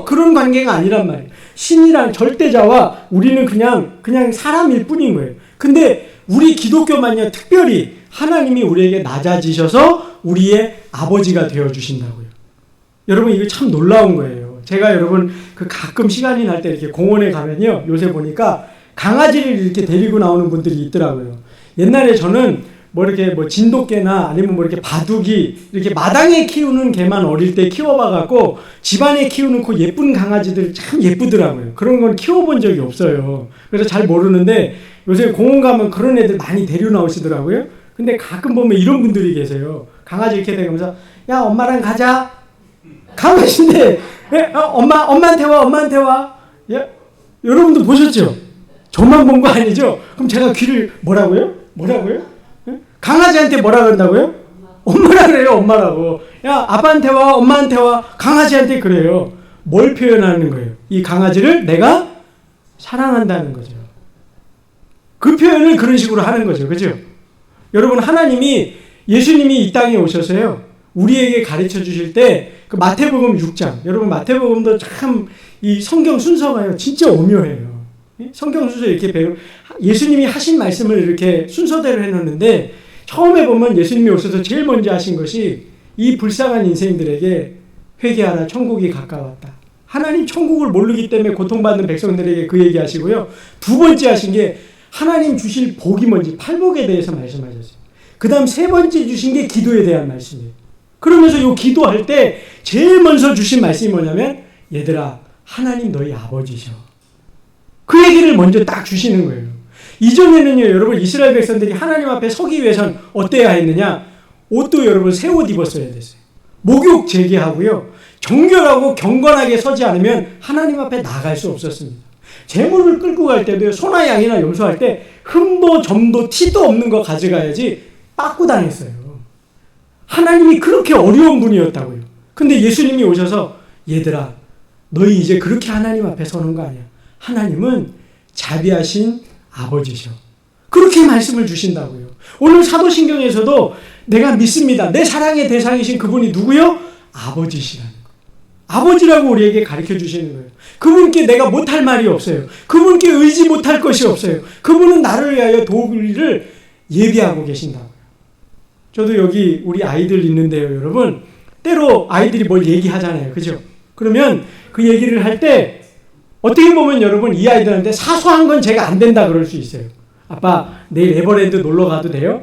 그런 관계가 아니란 말이에요. 신이란 절대자와 우리는 그냥 사람일 뿐인 거예요. 근데 우리 기독교만요 특별히 하나님이 우리에게 낮아지셔서 우리의 아버지가 되어주신다고요. 여러분 이거 참 놀라운 거예요. 제가 여러분 그 가끔 시간이 날 때 이렇게 공원에 가면요 요새 보니까 강아지를 이렇게 데리고 나오는 분들이 있더라고요. 옛날에 저는 뭐 이렇게 뭐 진돗개나 아니면 뭐 이렇게 바둑이 이렇게 마당에 키우는 개만 어릴 때 키워봐갖고 집안에 키우는 그 예쁜 강아지들 참 예쁘더라고요. 그런 건 키워본 적이 없어요. 그래서 잘 모르는데 요새 공원 가면 그런 애들 많이 데리고 나오시더라고요. 근데 가끔 보면 이런 분들이 계세요. 강아지 이렇게 대면서 야 엄마랑 가자. 강아지인데 엄마한테 와. 예? 여러분도 보셨죠? 저만 본 거 아니죠? 그럼 제가 귀를 뭐라고요? 예? 강아지한테 뭐라 그런다고요? 엄마라 그래요. 엄마라고. 야, 아빠한테 와, 엄마한테 와. 강아지한테 그래요. 뭘 표현하는 거예요? 이 강아지를 내가 사랑한다는 거죠. 그 표현을 그런 식으로 하는 거죠. 그죠? 여러분, 예수님이 이 땅에 오셔서요, 우리에게 가르쳐 주실 때, 그 마태복음 6장, 여러분, 마태복음도 참, 이 성경 순서가요, 진짜 오묘해요. 성경 순서 이렇게 예수님이 하신 말씀을 이렇게 순서대로 해놓는데, 처음에 보면 예수님이 오셔서 제일 먼저 하신 것이, 이 불쌍한 인생들에게 회개하라, 천국이 가까웠다. 하나님 천국을 모르기 때문에 고통받는 백성들에게 그 얘기 하시고요. 두 번째 하신 게, 하나님 주실 복이 뭔지, 팔복에 대해서 말씀하셨어요. 그 다음 세 번째 주신 게 기도에 대한 말씀이에요. 그러면서 이 기도할 때 제일 먼저 주신 말씀이 뭐냐면, 얘들아, 하나님 너희 아버지셔. 그 얘기를 먼저 딱 주시는 거예요. 이전에는요, 여러분, 이스라엘 백성들이 하나님 앞에 서기 위해선 어때야 했느냐? 옷도 여러분 새 옷 입었어야 됐어요. 목욕 재개하고요, 정결하고 경건하게 서지 않으면 하나님 앞에 나갈 수 없었습니다. 재물을 끌고 갈 때도요, 소나 양이나 염소할 때 흠도 점도 티도 없는 거 가져가야지 빠꾸 당했어요. 하나님이 그렇게 어려운 분이었다고요. 근데 예수님이 오셔서, 얘들아, 너희 이제 그렇게 하나님 앞에 서는 거 아니야. 하나님은 자비하신 아버지셔. 그렇게 말씀을 주신다고요. 오늘 사도신경에서도 내가 믿습니다. 내 사랑의 대상이신 그분이 누구요? 아버지시라는 거. 아버지라고 우리에게 가르쳐 주시는 거예요. 그분께 내가 못할 말이 없어요. 그분께 의지 못할 것이 없어요. 그분은 나를 위하여 도울 일을 예비하고 계신다고요. 저도 여기 우리 아이들 있는데요, 여러분. 때로 아이들이 뭘 얘기하잖아요. 그죠? 그러면 그 얘기를 할 때 어떻게 보면 여러분, 이 아이들한테 사소한 건 제가 안 된다 그럴 수 있어요. 아빠, 내일 에버랜드 놀러 가도 돼요?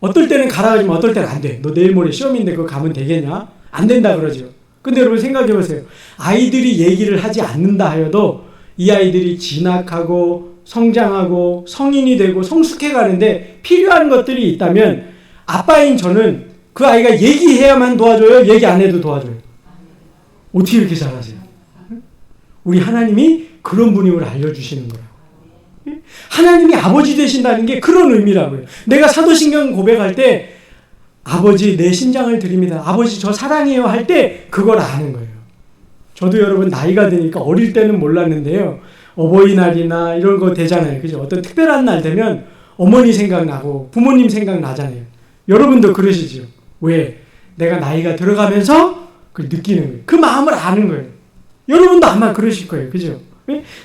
어떨 때는 가라 하지만 어떨 때는 안 돼. 너 내일 모레 시험인데 그거 가면 되겠냐? 안 된다 그러죠. 근데 여러분 생각해 보세요. 아이들이 얘기를 하지 않는다 하여도 이 아이들이 진학하고 성장하고 성인이 되고 성숙해 가는데 필요한 것들이 있다면, 아빠인 저는 그 아이가 얘기해야만 도와줘요? 얘기 안 해도 도와줘요? 어떻게 이렇게 잘하세요? 우리 하나님이 그런 분임을 알려주시는 거예요. 하나님이 아버지 되신다는 게 그런 의미라고요. 내가 사도신경 고백할 때, 아버지 내 심장을 드립니다, 아버지 저 사랑해요 할 때 그걸 아는 거예요. 저도 여러분 나이가 드니까 어릴 때는 몰랐는데요, 어버이날이나 이런 거 되잖아요. 그죠? 어떤 특별한 날 되면 어머니 생각나고 부모님 생각나잖아요. 여러분도 그러시죠? 왜? 내가 나이가 들어가면서 그걸 느끼는 거예요. 그 마음을 아는 거예요. 여러분도 아마 그러실 거예요. 그죠?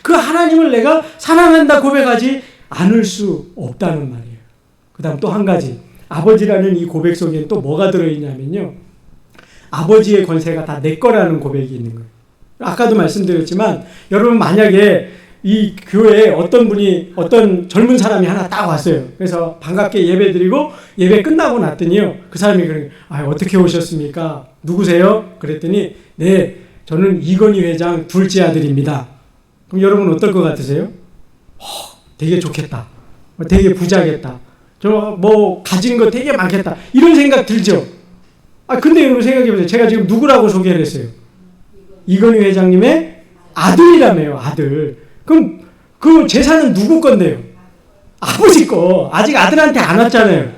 그 하나님을 내가 사랑한다 고백하지 않을 수 없다는 말이에요. 그 다음 또 한 가지, 아버지라는 이 고백 속에 또 뭐가 들어있냐면요, 아버지의 권세가 다 내 거라는 고백이 있는 거예요. 아까도 말씀드렸지만, 여러분 만약에 이 교회에 어떤 젊은 사람이 하나 딱 왔어요. 그래서 반갑게 예배 드리고 예배 끝나고 났더니요, 그 사람이 그러는 거예요. 어떻게 오셨습니까? 누구세요? 그랬더니, 네, 저는 이건희 회장 둘째 아들입니다. 그럼 여러분 어떨 것 같으세요? 되게 좋겠다. 되게 부자겠다. 저 가진 거 되게 많겠다. 이런 생각 들죠? 근데 여러분 생각해보세요. 제가 지금 누구라고 소개를 했어요? 이건희 회장님의 아들이라며요. 아들. 그럼 그 재산은 누구 건데요? 아버지 거. 아직 아들한테 안 왔잖아요.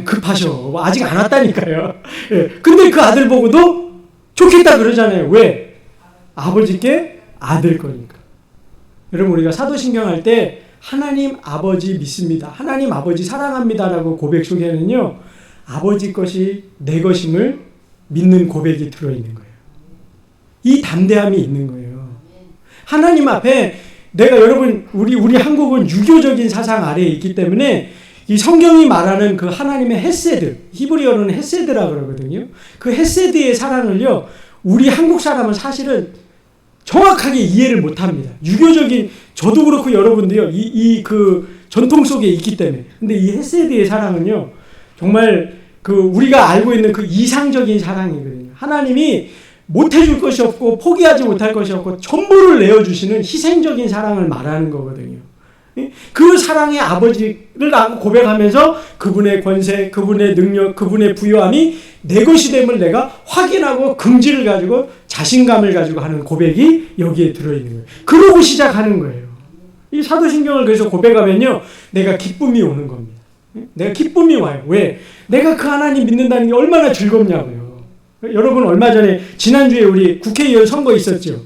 급하셔. 아직 안 왔다니까요. 예. 근데 그 아들 보고도 좋겠다 그러잖아요. 왜? 아버지께 아들 거니까. 여러분, 우리가 사도신경 할 때 하나님 아버지 믿습니다, 하나님 아버지 사랑합니다라고 고백 속에는요, 아버지 것이 내 것임을 믿는 고백이 들어있는 거예요. 이 담대함이 있는 거예요. 하나님 앞에 여러분, 우리 한국은 유교적인 사상 아래에 있기 때문에 이 성경이 말하는 그 하나님의 헤세드, 히브리어로는 헤세드라 그러거든요. 그 헤세드의 사랑을요, 우리 한국 사람은 사실은 정확하게 이해를 못합니다. 유교적인, 저도 그렇고 여러분도요, 그 전통 속에 있기 때문에. 근데 이 헤세드의 사랑은요, 정말 우리가 알고 있는 그 이상적인 사랑이거든요. 하나님이 못해줄 것이 없고 포기하지 못할 것이 없고 전부를 내어주시는 희생적인 사랑을 말하는 거거든요. 그 사랑의 아버지를 고백하면서 그분의 권세, 그분의 능력, 그분의 부요함이 내 것이 됨을 내가 확인하고 긍지를 가지고 자신감을 가지고 하는 고백이 여기에 들어있는 거예요. 그러고 시작하는 거예요. 이 사도신경을 그래서 고백하면요, 내가 기쁨이 오는 겁니다. 내가 기쁨이 와요. 왜? 내가 그 하나님 믿는다는 게 얼마나 즐겁냐고요. 여러분 얼마 전에 지난주에 우리 국회의원 선거 있었죠.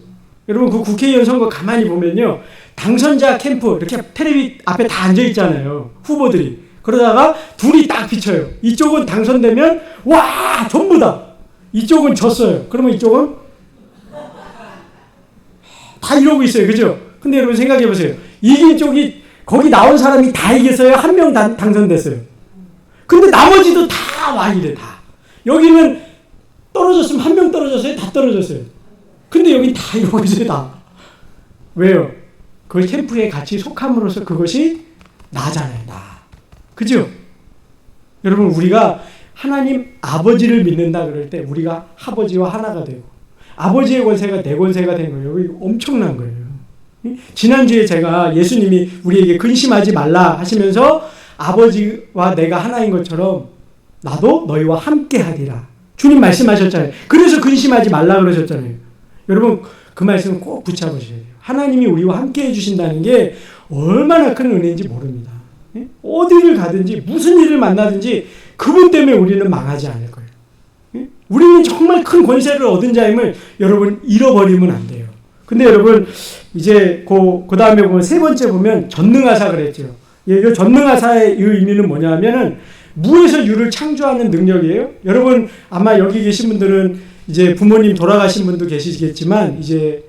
여러분 그 국회의원 선거 가만히 보면요, 당선자 캠프 이렇게 텔레비 앞에 다 앉아 있잖아요. 후보들이. 그러다가 둘이 딱 비쳐요. 이쪽은 당선되면 와 전부 다. 이쪽은 졌어요. 그러면 이쪽은 다 이러고 있어요. 그죠? 근데 여러분 생각해 보세요. 이긴 쪽이 거기 나온 사람이 다 이겼어요. 한 명 당선됐어요. 근데 나머지도 다 와 이래 다. 여기는 떨어졌으면 한 명 떨어졌어요. 다 떨어졌어요. 근데 여긴 다 이러고 있어요. 다. 왜요? 그 캠프에 같이 속함으로써 그것이 나잖아요. 나. 그죠? 여러분 우리가 하나님 아버지를 믿는다 그럴 때 우리가 아버지와 하나가 되고 아버지의 권세가 내 권세가 된 거예요. 이거 엄청난 거예요. 지난주에 제가 예수님이 우리에게 근심하지 말라 하시면서 아버지와 내가 하나인 것처럼 나도 너희와 함께 하리라. 주님 말씀하셨잖아요. 그래서 근심하지 말라 그러셨잖아요. 여러분 그 말씀 꼭 붙잡으셔야 돼요. 하나님이 우리와 함께 해주신다는 게 얼마나 큰 은혜인지 모릅니다. 어디를 가든지 무슨 일을 만나든지 그분 때문에 우리는 망하지 않을 거예요. 우리는 정말 큰 권세를 얻은 자임을 여러분 잃어버리면 안 돼요. 근데 여러분 이제 그 다음에 보면 세 번째 보면 전능하사 그랬죠. 이 전능하사의 의미는 뭐냐면은 무에서 유를 창조하는 능력이에요. 여러분 아마 여기 계신 분들은 이제 부모님 돌아가신 분도 계시겠지만 이제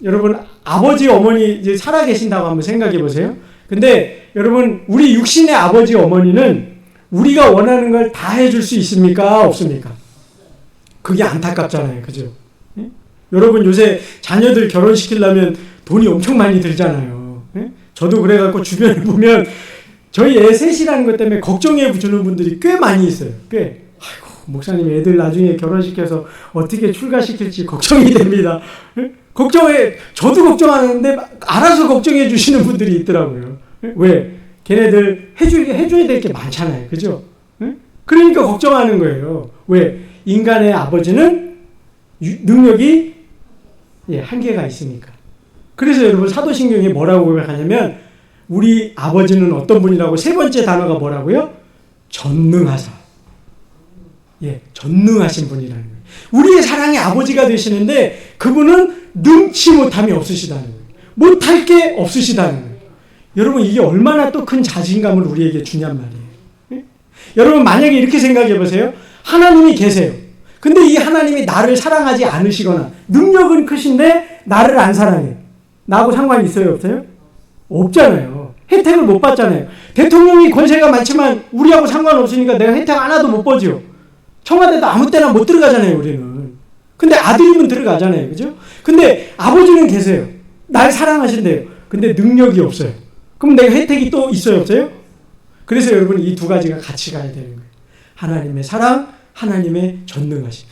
여러분 아버지 어머니 이제 살아 계신다고 한번 생각해 보세요. 근데 여러분 우리 육신의 아버지 어머니는 우리가 원하는 걸 다 해줄 수 있습니까? 없습니까? 그게 안타깝잖아요. 그죠? 여러분 요새 자녀들 결혼시키려면 돈이 엄청 많이 들잖아요. 저도 그래갖고 주변에 보면 저희 애 셋이라는 것 때문에 걱정해 주는 분들이 꽤 많이 있어요. 꽤. 아이고 목사님 애들 나중에 결혼시켜서 어떻게 출가시킬지 걱정이 됩니다. 걱정해. 저도 걱정하는데 알아서 걱정해 주시는 분들이 있더라고요. 왜? 걔네들 해줘야 될 게 많잖아요. 그죠? 그러니까 걱정하는 거예요. 왜? 인간의 아버지는 능력이 한계가 있으니까. 그래서 여러분 사도신경이 뭐라고 고백하냐면 우리 아버지는 어떤 분이라고 세 번째 단어가 뭐라고요? 전능하사. 전능하신 분이라는 거예요. 우리의 사랑의 아버지가 되시는데 그분은 능치 못함이 없으시다는 거예요. 못할 게 없으시다는 거예요. 여러분 이게 얼마나 또 큰 자신감을 우리에게 주냔 말이에요. 여러분 만약에 이렇게 생각해 보세요. 하나님이 계세요. 근데 이 하나님이 나를 사랑하지 않으시거나 능력은 크신데 나를 안 사랑해. 나하고 상관이 있어요? 없어요? 없잖아요. 혜택을 못 받잖아요. 대통령이 권세가 많지만 우리하고 상관없으니까 내가 혜택 하나도 못 보죠. 청와대도 아무 때나 못 들어가잖아요. 우리는. 근데 아들이면 들어가잖아요. 그죠? 근데 아버지는 계세요. 날 사랑하신대요. 근데 능력이 없어요. 그럼 내가 혜택이 또 있어요? 없어요? 그래서 여러분 이 두 가지가 같이 가야 되는 거예요. 하나님의 사랑, 하나님의 전능하심.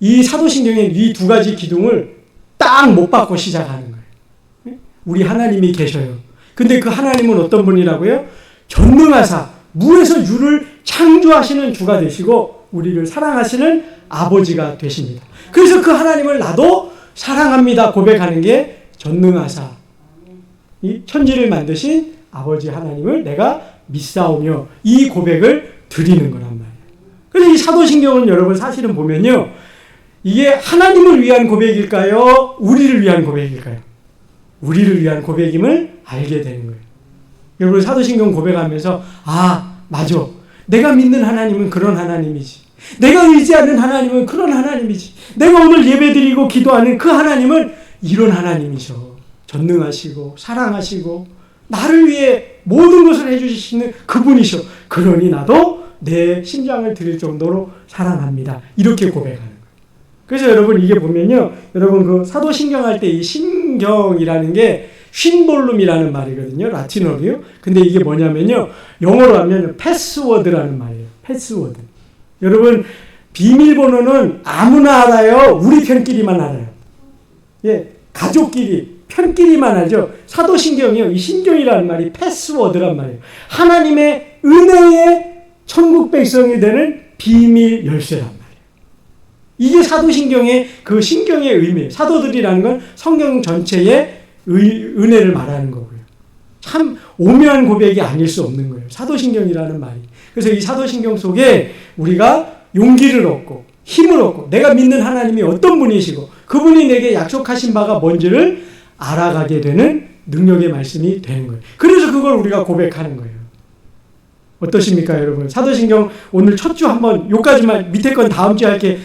이 사도신경의 이 두 가지 기둥을 딱 못 받고 시작하는 거예요. 우리 하나님이 계셔요. 근데 그 하나님은 어떤 분이라고요? 전능하사, 무에서 유를 창조하시는 주가 되시고 우리를 사랑하시는 아버지가 되십니다. 그래서 그 하나님을 나도 사랑합니다 고백하는 게 전능하사, 이 천지를 만드신 아버지 하나님을 내가 믿사오며 이 고백을 드리는 거란 말이에요. 그래서 이 사도신경은 여러분 사실은 보면요, 이게 하나님을 위한 고백일까요? 우리를 위한 고백일까요? 우리를 위한 고백임을 알게 되는 거예요. 여러분 사도신경 고백하면서 맞아. 내가 믿는 하나님은 그런 하나님이지. 내가 의지하는 하나님은 그런 하나님이지. 내가 오늘 예배드리고 기도하는 그 하나님은 이런 하나님이셔. 전능하시고 사랑하시고 나를 위해 모든 것을 해주시는 그분이셔. 그러니 나도 내 심장을 드릴 정도로 사랑합니다. 이렇게 고백하는 거예요. 그래서 여러분 이게 보면요, 여러분 그 사도신경 할 때 이 신경이라는 게 쉰볼룸이라는 말이거든요. 라틴어로요. 근데 이게 뭐냐면요, 영어로 하면 패스워드라는 말이에요. 패스워드. 여러분 비밀번호는 아무나 알아요? 우리 편끼리만 알아요? 가족끼리 편끼리만 알죠. 사도신경이요. 이 신경이라는 말이 패스워드란 말이에요. 하나님의 은혜의 천국 백성이 되는 비밀 열쇠란 말이에요. 이게 사도신경의 그 신경의 의미예요. 사도들이라는 건 성경 전체의 은혜를 말하는 거고요. 참 오묘한 고백이 아닐 수 없는 거예요. 사도신경이라는 말이. 그래서 이 사도신경 속에 우리가 용기를 얻고 힘을 얻고 내가 믿는 하나님이 어떤 분이시고 그분이 내게 약속하신 바가 뭔지를 알아가게 되는 능력의 말씀이 되는 거예요. 그래서 그걸 우리가 고백하는 거예요. 어떠십니까, 여러분? 사도신경 오늘 첫 주 한번 요까지만 밑에 건 다음 주에 할게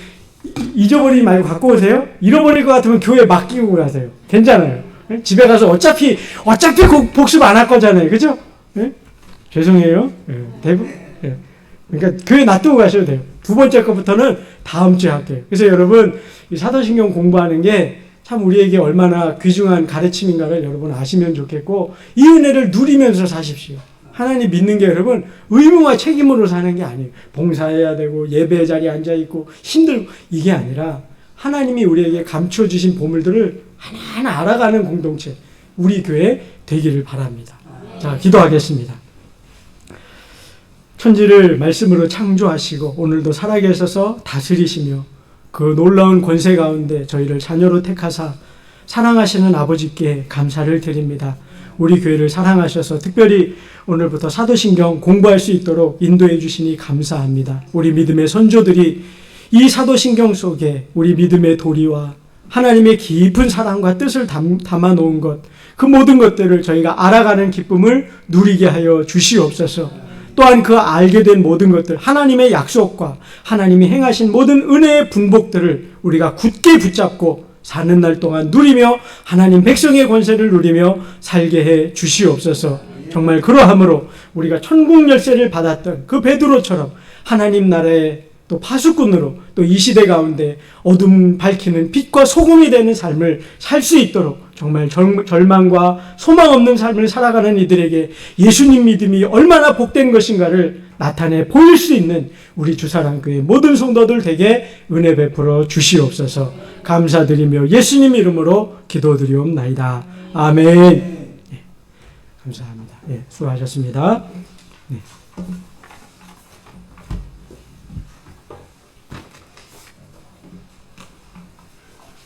잊어버리지 말고 갖고 오세요. 잃어버릴 것 같으면 교회 맡기고 가세요. 괜찮아요. 집에 가서 어차피 복습 안 할 거잖아요. 그죠? 네? 죄송해요. 그러니까 교회 놔두고 가셔도 돼요. 두 번째 거부터는 다음 주에 할게요. 그래서 여러분, 이 사도신경 공부하는 게 참 우리에게 얼마나 귀중한 가르침인가를 여러분 아시면 좋겠고, 이 은혜를 누리면서 사십시오. 하나님 믿는 게 여러분 의무와 책임으로 사는 게 아니에요. 봉사해야 되고 예배 자리에 앉아있고 힘들고 이게 아니라 하나님이 우리에게 감춰주신 보물들을 하나하나 알아가는 공동체, 우리 교회 되기를 바랍니다. 자, 기도하겠습니다. 천지를 말씀으로 창조하시고 오늘도 살아계셔서 다스리시며 그 놀라운 권세 가운데 저희를 자녀로 택하사 사랑하시는 아버지께 감사를 드립니다. 우리 교회를 사랑하셔서 특별히 오늘부터 사도신경 공부할 수 있도록 인도해 주시니 감사합니다. 우리 믿음의 선조들이 이 사도신경 속에 우리 믿음의 도리와 하나님의 깊은 사랑과 뜻을 담아놓은 것, 그 모든 것들을 저희가 알아가는 기쁨을 누리게 하여 주시옵소서. 또한 그 알게 된 모든 것들, 하나님의 약속과 하나님이 행하신 모든 은혜의 분복들을 우리가 굳게 붙잡고 사는 날 동안 누리며 하나님 백성의 권세를 누리며 살게 해 주시옵소서. 정말 그러함으로 우리가 천국 열쇠를 받았던 그 베드로처럼 하나님 나라의 또 파수꾼으로 또 이 시대 가운데 어둠 밝히는 빛과 소금이 되는 삶을 살 수 있도록 정말 절망과 소망 없는 삶을 살아가는 이들에게 예수님 믿음이 얼마나 복된 것인가를 나타내 보일 수 있는 우리 주사랑교회 모든 성도들 되게 은혜 베풀어 주시옵소서. 감사드리며 예수님 이름으로 기도드리옵나이다. 아멘. 네, 감사합니다. 네, 수고하셨습니다. 네.